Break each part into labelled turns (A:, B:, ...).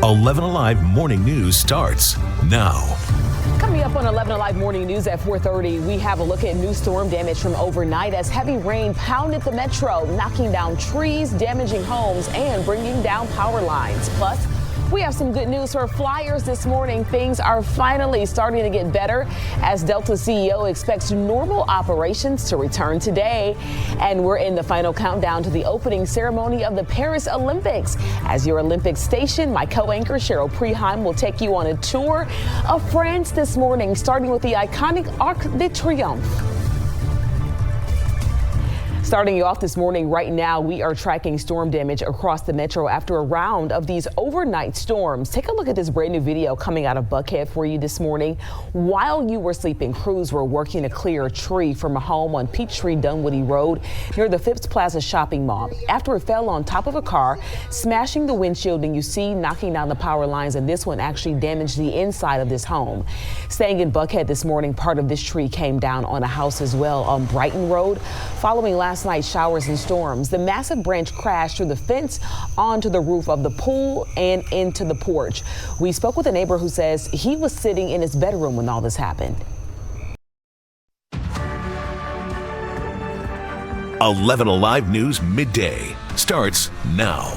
A: 11 Alive Morning News starts now.
B: Coming up on 11 Alive Morning News at 4:30, we have a look at new storm damage from overnight as heavy rain pounded the metro, knocking down trees, damaging homes, and bringing down power lines. Plus, we have some good news for flyers this morning. Things are finally starting to get better as Delta CEO expects normal operations to return today. And we're in the final countdown to the opening ceremony of the Paris Olympics. As your Olympic station, my co-anchor Cheryl Preheim will take you on a tour of France this morning, starting with the iconic Arc de Triomphe. Starting you off this morning, right now, we are tracking storm damage across the metro after a round of these overnight storms. Take a look at this brand new video coming out of Buckhead for you this morning. While you were sleeping, crews were working to clear a tree from a home on Peachtree Dunwoody Road near the Phipps Plaza shopping mall after it fell on top of a car, smashing the windshield, and you see knocking down the power lines, and this one actually damaged the inside of this home. Staying in Buckhead this morning, part of this tree came down on a house as well on Brighton Road. Following last night's showers and storms, the massive branch crashed through the fence onto the roof of the pool and into the porch. We spoke with a neighbor who says he was sitting in his bedroom when all this happened.
A: 11 Alive News Midday starts now.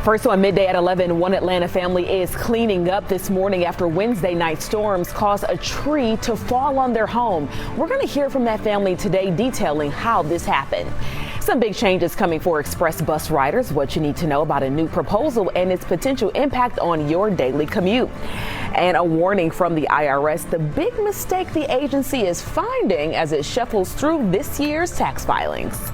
B: First on Midday at 11, one Atlanta family is cleaning up this morning after Wednesday night storms caused a tree to fall on their home. We're going to hear from that family today detailing how this happened. Some big changes coming for express bus riders, what you need to know about a new proposal and its potential impact on your daily commute. And a warning from the IRS, the big mistake the agency is finding as it shuffles through this year's tax filings.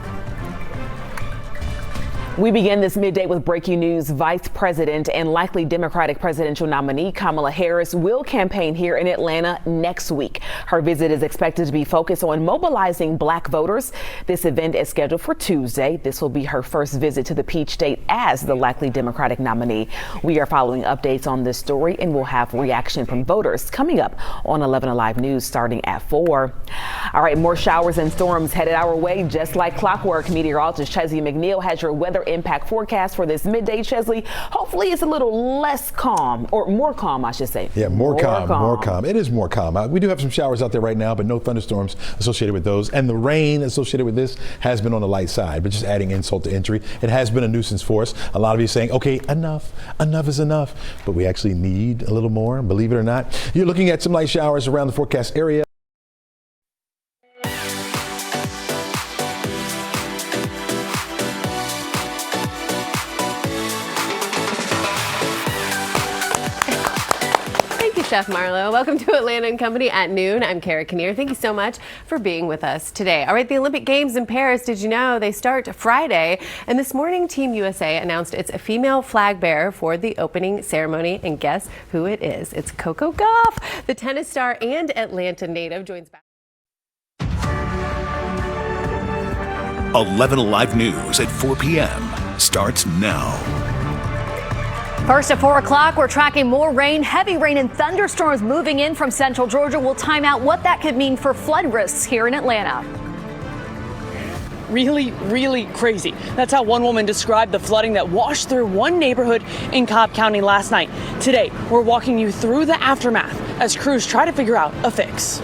B: We begin this midday with breaking news. Vice President and likely Democratic presidential nominee Kamala Harris will campaign here in Atlanta next week. Her visit is expected to be focused on mobilizing black voters. This event is scheduled for Tuesday. This will be her first visit to the Peach State as the likely Democratic nominee. We are following updates on this story and we'll have reaction from voters coming up on 11 Alive News starting at 4. All right, more showers and storms headed our way just like clockwork. Meteorologist Chesley McNeil has your weather impact forecast for this midday. Chesley, hopefully it's a little less calm, or more calm, I should say.
C: Yeah, more calm. It is more calm. We do have some showers out there right now, but no thunderstorms associated with those. And the rain associated with this has been on the light side, but just adding insult to injury. It has been a nuisance for us. A lot of you saying, okay, enough is enough. But we actually need a little more, believe it or not. You're looking at some light showers around the forecast area.
D: Chef Marlo. Welcome to Atlanta & Company at noon. I'm Kara Kinnear. Thank you so much for being with us today. All right, the Olympic Games in Paris, did you know they start Friday? And this morning, Team USA announced it's a female flag bearer for the opening ceremony. And guess who it is? It's Coco Gauff, the tennis star and Atlanta native, joins back.
A: 11 Alive News at 4 p.m. starts now.
E: First at 4 o'clock, we're tracking more rain, heavy rain and thunderstorms moving in from central Georgia. We'll time out what that could mean for flood risks here in Atlanta.
F: Really crazy. That's how one woman described the flooding that washed through one neighborhood in Cobb County last night. Today, we're walking you through the aftermath as crews try to figure out a fix.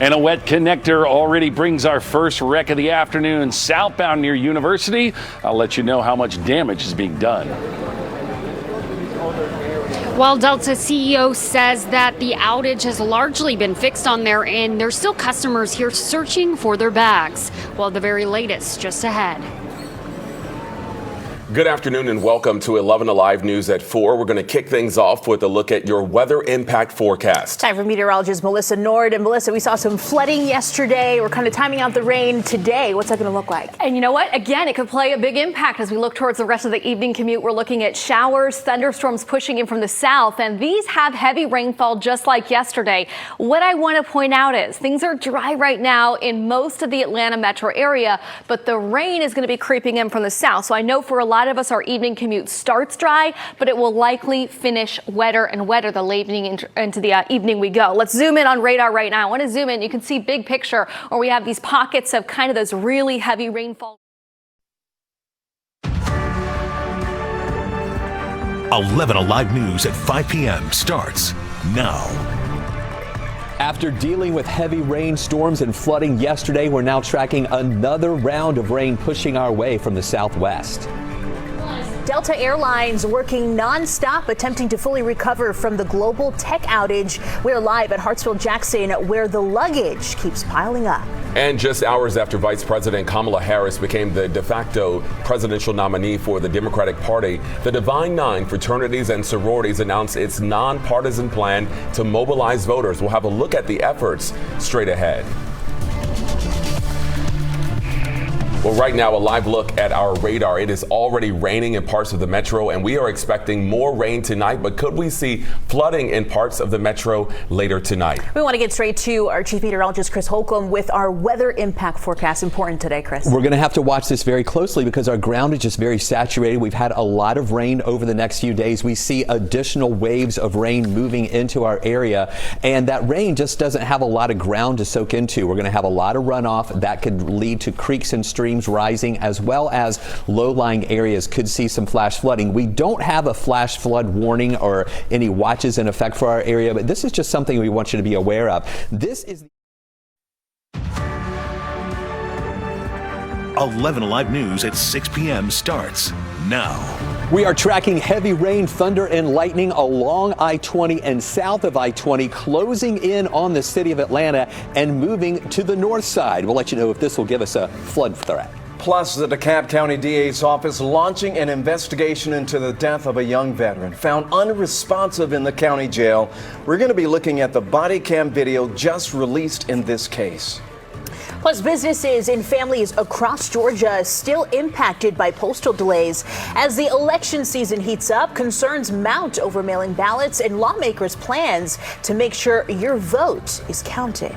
G: And a wet connector already brings our first wreck of the afternoon southbound near University. I'll let you know how much damage is being done.
H: Well, Delta CEO says that the outage has largely been fixed on their end. There's still customers here searching for their bags. Well, the very latest just ahead.
I: Good afternoon and welcome to 11 Alive News at 4. We're going to kick things off with a look at your weather impact forecast.
E: Time for meteorologist Melissa Nord. And Melissa, we saw some flooding yesterday. We're kind of timing out the rain today. What's that going to look like?
J: And you know what? Again, it could play a big impact as we look towards the rest of the evening commute. We're looking at showers, thunderstorms pushing in from the south, and these have heavy rainfall just like yesterday. What I want to point out is things are dry right now in most of the Atlanta metro area, but the rain is going to be creeping in from the south. So I know for a lot of us, our evening commute starts dry, but it will likely finish wetter and wetter the late evening into the evening we go. Let's zoom in on radar right now. I want to zoom in. You can see big picture where we have these pockets of kind of those really heavy rainfall.
A: 11 Alive News at 5 p.m. starts now.
K: After dealing with heavy rainstorms and flooding yesterday, we're now tracking another round of rain pushing our way from the southwest.
L: Delta Airlines working nonstop, attempting to fully recover from the global tech outage. We're live at Hartsfield-Jackson, where the luggage keeps piling up.
I: And just hours after Vice President Kamala Harris became the de facto presidential nominee for the Democratic Party, the Divine Nine fraternities and sororities announced its nonpartisan plan to mobilize voters. We'll have a look at the efforts straight ahead. Well, right now, a live look at our radar. It is already raining in parts of the metro, and we are expecting more rain tonight. But could we see flooding in parts of the metro later tonight?
L: We want to get straight to our chief meteorologist, Chris Holcomb, with our weather impact forecast. Important today, Chris.
K: We're going to have to watch this very closely because our ground is just very saturated. We've had a lot of rain over the next few days. We see additional waves of rain moving into our area, and that rain just doesn't have a lot of ground to soak into. We're going to have a lot of runoff that could lead to creeks and streams rising, as well as low-lying areas could see some flash flooding. We don't have a flash flood warning or any watches in effect for our area, but this is just something we want you to be aware of. This is
A: 11 Alive News at 6 p.m. starts now.
K: We are tracking heavy rain, thunder, and lightning along I-20 and south of I-20, closing in on the city of Atlanta and moving to the north side. We'll let you know if this will give us a flood threat.
M: Plus, the DeKalb County DA's office launching an investigation into the death of a young veteran found unresponsive in the county jail. We're going to be looking at the body cam video just released in this case.
L: Plus, businesses and families across Georgia still impacted by postal delays. As the election season heats up, concerns mount over mailing ballots and lawmakers' plans to make sure your vote is counted.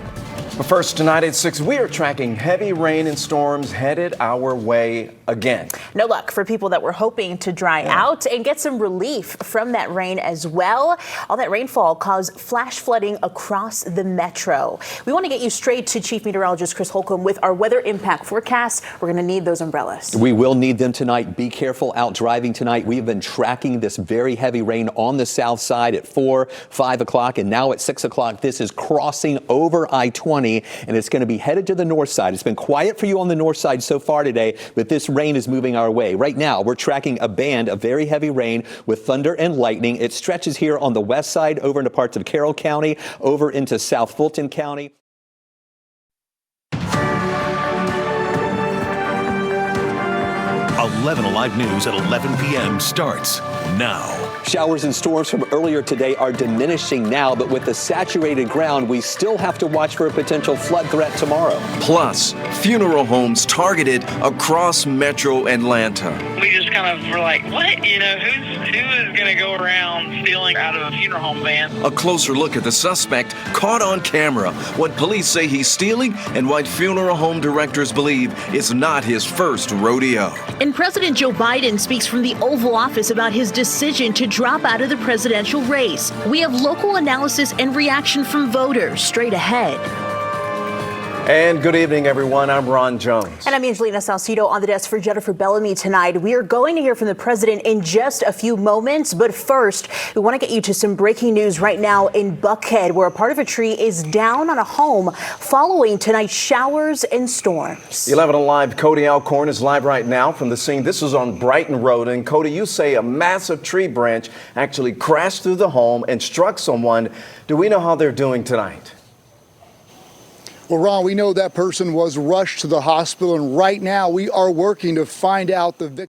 M: But first, tonight at 6, we are tracking heavy rain and storms headed our way again.
L: No luck for people that were hoping to dry out and get some relief from that rain as well. All that rainfall caused flash flooding across the metro. We want to get you straight to Chief Meteorologist Chris Holcomb with our weather impact forecast. We're going to need those umbrellas.
K: We will need them tonight. Be careful out driving tonight. We have been tracking this very heavy rain on the south side at 4, 5 o'clock, and now at 6 o'clock. This is crossing over I-20, and it's going to be headed to the north side. It's been quiet for you on the north side so far today, but this rain is moving our way. Right now, we're tracking a band of very heavy rain with thunder and lightning. It stretches here on the west side over into parts of Carroll County, over into South Fulton County.
A: 11 Alive News at 11 p.m. starts now.
K: Showers and storms from earlier today are diminishing now, but with the saturated ground, we still have to watch for a potential flood threat tomorrow.
N: Plus, funeral homes targeted across Metro Atlanta.
O: We just kind of were like, what? You know, who is going to go around stealing out of a funeral home van?
N: A closer look at the suspect caught on camera, what police say he's stealing, and what funeral home directors believe is not his first rodeo.
P: And President Joe Biden speaks from the Oval Office about his decision to drop out of the presidential race. We have local analysis and reaction from voters straight ahead.
M: And good evening, everyone. I'm Ron Jones.
L: And I'm Angelina Salcido on the desk for Jennifer Bellamy tonight. We are going to hear from the president in just a few moments. But first, we want to get you to some breaking news right now in Buckhead, where a part of a tree is down on a home following tonight's showers and storms.
M: 11 Alive, Cody Alcorn is live right now from the scene. This is on Brighton Road. And Cody, you say a massive tree branch actually crashed through the home and struck someone. Do we know how they're doing tonight?
Q: Well, Ron, we know that person was rushed to the hospital, and right now we are working to find out the victim.